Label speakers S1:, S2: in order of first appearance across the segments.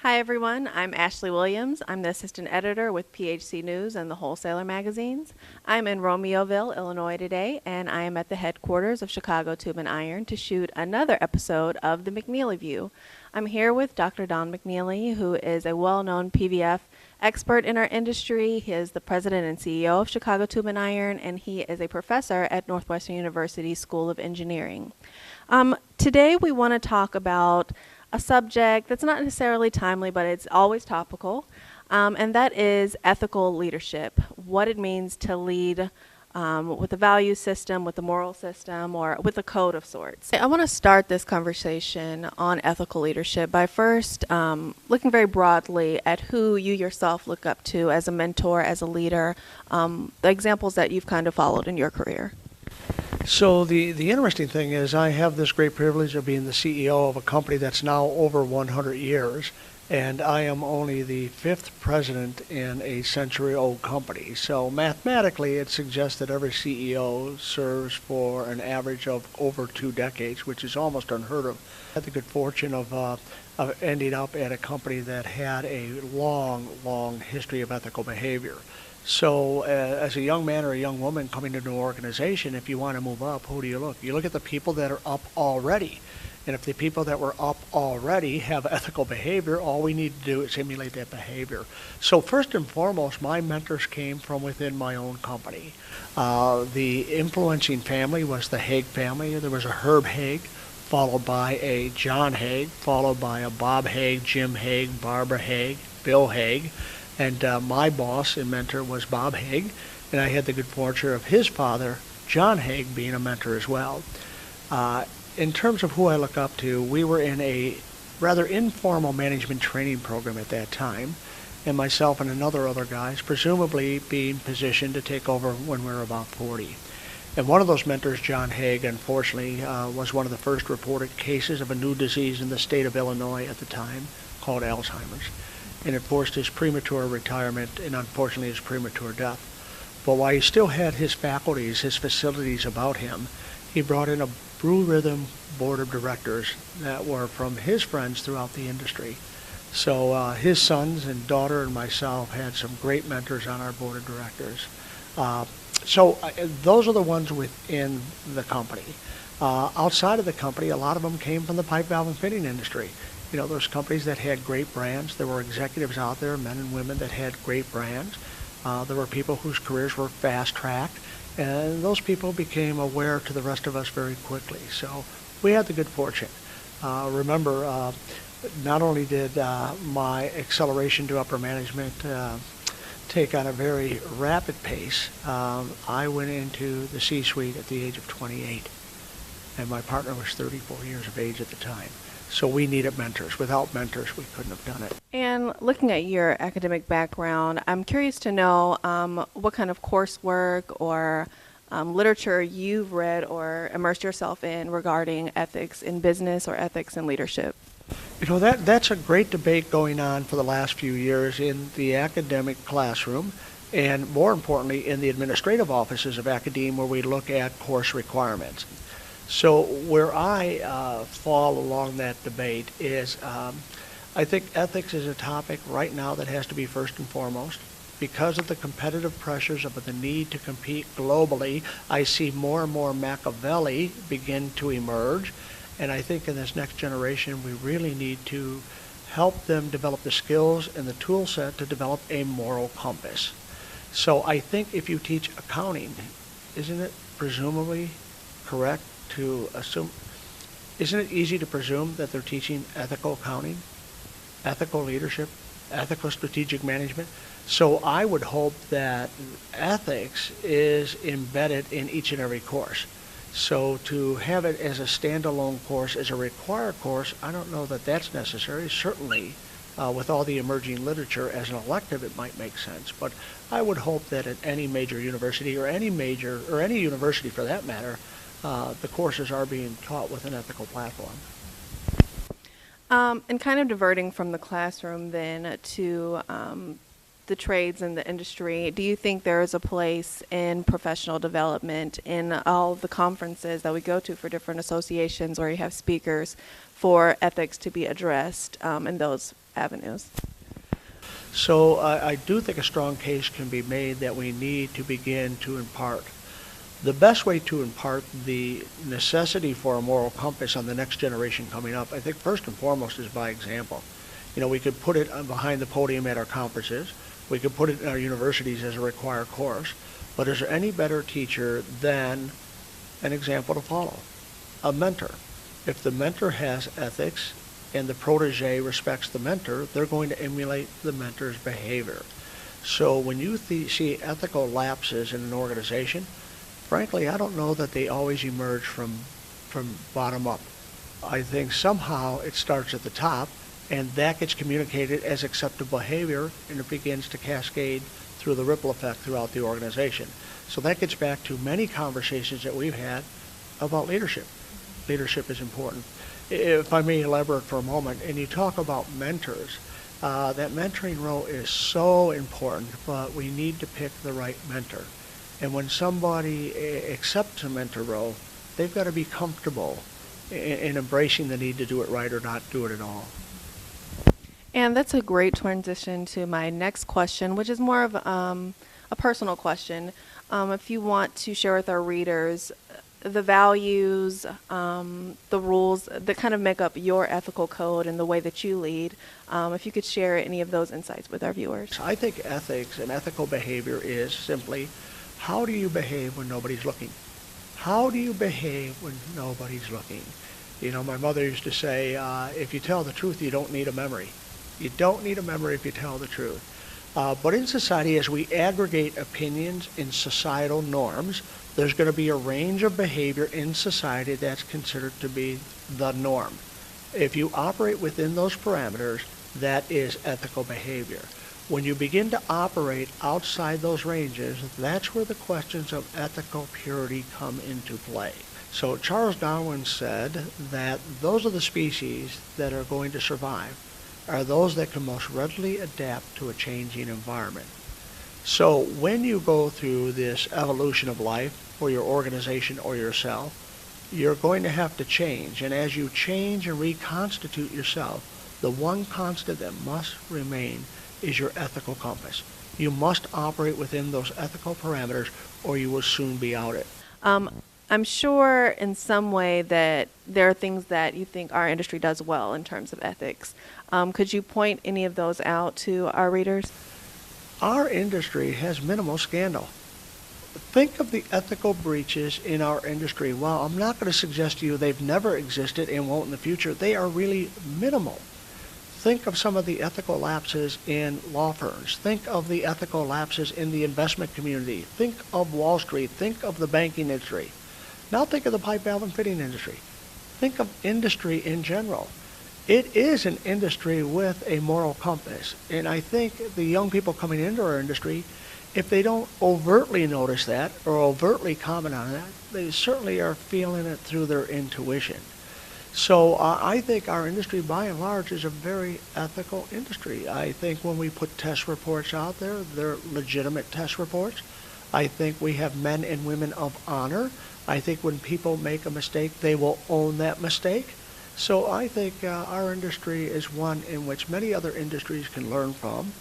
S1: Hi everyone, I'm Ashlei Williams. I'm the assistant editor with PHC News and the Wholesaler magazines. I'm in Romeoville, Illinois today, and I am at the headquarters of Chicago Tube and Iron to shoot another episode of the McNeeley View. I'm here with Dr. Don McNeeley, who is a well-known PVF expert in our industry. He is the president and CEO of Chicago Tube and Iron, and he is a professor at Northwestern University School of Engineering. Today we want to talk about a subject that's not necessarily timely, but it's always topical, and that is ethical leadership, what it means to lead with a value system, with a moral system, or with a code of sorts. I want to start this conversation on ethical leadership by first looking very broadly at who you yourself look up to as a mentor, as a leader, the examples that you've kind of followed in your career.
S2: So the interesting thing is I have this great privilege of being the CEO of a company that's now over 100 years, and I am only the fifth president in a century-old company. So mathematically, it suggests that every CEO serves for an average of over 2 decades, which is almost unheard of. I had the good fortune of ending up at a company that had a long history of ethical behavior. So as a young man or a young woman coming into an organization, if you want to move up, who do you look? You look at the people that are up already. And if the people that were up already have ethical behavior, all we need to do is emulate that behavior. So first and foremost, my mentors came from within my own company. The influencing family was the Haig family. There was a Herb Haig, followed by a John Haig, followed by a Bob Haig, Jim Haig, Barbara Haig, Bill Haig. And my boss and mentor was Bob Haig, and I had the good fortune of his father, John Haig, being a mentor as well. In terms of who I look up to, we were in a rather informal management training program at that time, and myself and other guys presumably being positioned to take over when we were about 40. And one of those mentors, John Haig, unfortunately, was one of the first reported cases of a new disease in the state of Illinois at the time called Alzheimer's. And it forced his premature retirement and unfortunately his premature death. But while he still had his faculties, his facilities about him, he brought in a Blue Rhythm board of directors that were from his friends throughout the industry. So his sons and daughter and myself had some great mentors on our board of directors. So those are the ones within the company. Outside of the company, a lot of them came from the pipe, valve, and fitting industry. You know, those companies that had great brands. There were executives out there, men and women, that had great brands. There were people whose careers were fast-tracked, and those people became aware to the rest of us very quickly. So we had the good fortune. Remember, not only did my acceleration to upper management take on a very rapid pace, I went into the C-suite at the age of 28, and my partner was 34 years of age at the time. So we needed mentors. Without mentors, we couldn't have done it.
S1: And looking at your academic background, I'm curious to know what kind of coursework or literature you've read or immersed yourself in regarding ethics in business or ethics in leadership.
S2: You know, that's a great debate going on for the last few years in the academic classroom, and more importantly, in the administrative offices of academia, where we look at course requirements. So where I fall along that debate is I think ethics is a topic right now that has to be first and foremost. Because of the competitive pressures of the need to compete globally, I see more and more Machiavelli begin to emerge. And I think in this next generation, we really need to help them develop the skills and the tool set to develop a moral compass. So I think if you teach accounting, isn't it presumably correct to assume, isn't it easy to presume that they're teaching ethical accounting, ethical leadership, ethical strategic management? So I would hope that ethics is embedded in each and every course. So to have it as a standalone course, as a required course, I don't know that that's necessary. Certainly, with all the emerging literature as an elective, it might make sense. But I would hope that at any major university or any university for that matter, the courses are being taught with an ethical platform.
S1: And kind of diverting from the classroom then to the trades and the industry, do you think there is a place in professional development in all the conferences that we go to for different associations where you have speakers for ethics to be addressed in those avenues?
S2: So I do think a strong case can be made that we need to begin to impart. The best way to impart the necessity for a moral compass on the next generation coming up, I think first and foremost is by example. You know, we could put it behind the podium at our conferences. We could put it in our universities as a required course. But is there any better teacher than an example to follow? A mentor. If the mentor has ethics and the protege respects the mentor, they're going to emulate the mentor's behavior. So when you see ethical lapses in an organization, frankly, I don't know that they always emerge from bottom up. I think somehow it starts at the top, and that gets communicated as acceptable behavior, and it begins to cascade through the ripple effect throughout the organization. So that gets back to many conversations that we've had about leadership. Leadership is important. If I may elaborate for a moment, and you talk about mentors, that mentoring role is so important, but we need to pick the right mentor. And when somebody accepts a mentor role, they've got to be comfortable in embracing the need to do it right or not do it at all.
S1: And that's a great transition to my next question, which is more of a personal question. If you want to share with our readers the values, the rules that kind of make up your ethical code and the way that you lead, if you could share any of those insights with our viewers.
S2: I think ethics and ethical behavior is simply, how do you behave when nobody's looking? How do you behave when nobody's looking? You know, my mother used to say, if you tell the truth, you don't need a memory. You don't need a memory if you tell the truth. But in society, as we aggregate opinions in societal norms, there's going to be a range of behavior in society that's considered to be the norm. If you operate within those parameters, that is ethical behavior. When you begin to operate outside those ranges, that's where the questions of ethical purity come into play. So Charles Darwin said that those are the species that are going to survive are those that can most readily adapt to a changing environment. So when you go through this evolution of life for your organization or yourself, you're going to have to change. And as you change and reconstitute yourself, the one constant that must remain is your ethical compass. You must operate within those ethical parameters or you will soon be out it.
S1: I'm sure in some way that there are things that you think our industry does well in terms of ethics. Could you point any of those out to our readers?
S2: Our industry has minimal scandal. Think of the ethical breaches in our industry. While I'm not going to suggest to you they've never existed and won't in the future, they are really minimal. Think of some of the ethical lapses in law firms. Think of the ethical lapses in the investment community. Think of Wall Street. Think of the banking industry. Now think of the pipe, valve, and fitting industry. Think of industry in general. It is an industry with a moral compass. And I think the young people coming into our industry, if they don't overtly notice that or overtly comment on that, they certainly are feeling it through their intuition. So I think our industry, by and large, is a very ethical industry. I think when we put test reports out there, they're legitimate test reports. I think we have men and women of honor. I think when people make a mistake, they will own that mistake. So I think our industry is one in which many other industries can learn from.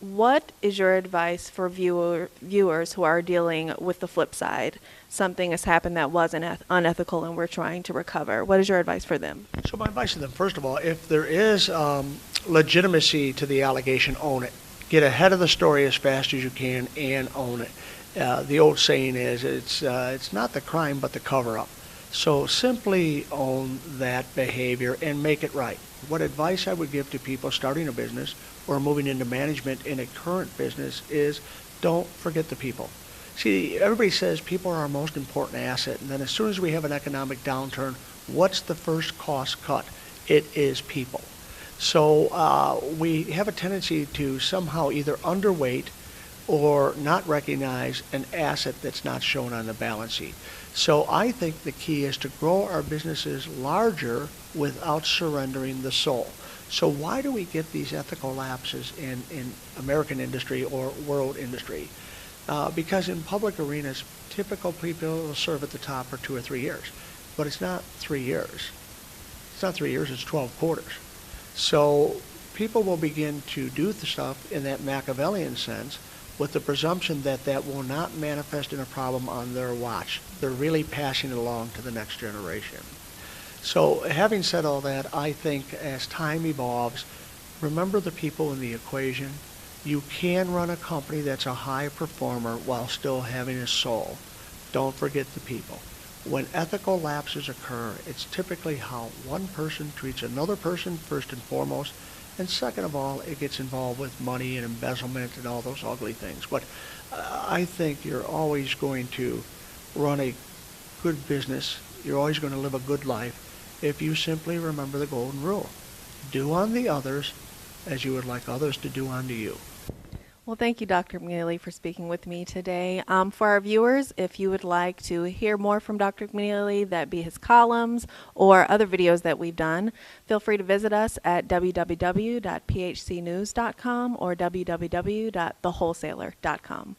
S1: What is your advice for viewers who are dealing with the flip side? Something has happened that was unethical and we're trying to recover. What is your advice for them?
S2: So my advice to them, first of all, if there is legitimacy to the allegation, own it. Get ahead of the story as fast as you can and own it. The old saying is, it's not the crime but the cover-up. So simply own that behavior and make it right. What advice I would give to people starting a business or moving into management in a current business is don't forget the people. See, everybody says people are our most important asset, and then as soon as we have an economic downturn, what's the first cost cut? It is people. So we have a tendency to somehow either underweight or not recognize an asset that's not shown on the balance sheet. So I think the key is to grow our businesses larger without surrendering the soul. So why do we get these ethical lapses in American industry or world industry? Because in public arenas, typical people will serve at the top for 2 or 3 years. But it's not 3 years. It's not 3 years, it's 12 quarters. So people will begin to do the stuff in that Machiavellian sense with the presumption that that will not manifest in a problem on their watch. They're really passing it along to the next generation. So having said all that, I think as time evolves, remember the people in the equation. You can run a company that's a high performer while still having a soul. Don't forget the people. When ethical lapses occur, it's typically how one person treats another person first and foremost, and second of all, it gets involved with money and embezzlement and all those ugly things. But I think you're always going to run a good business. You're always going to live a good life if you simply remember the golden rule. Do unto others as you would like others to do unto you.
S1: Well, thank you, Dr. McNeeley, for speaking with me today. For our viewers, if you would like to hear more from Dr. McNeeley, that be his columns or other videos that we've done, feel free to visit us at www.phcnews.com or www.thewholesaler.com.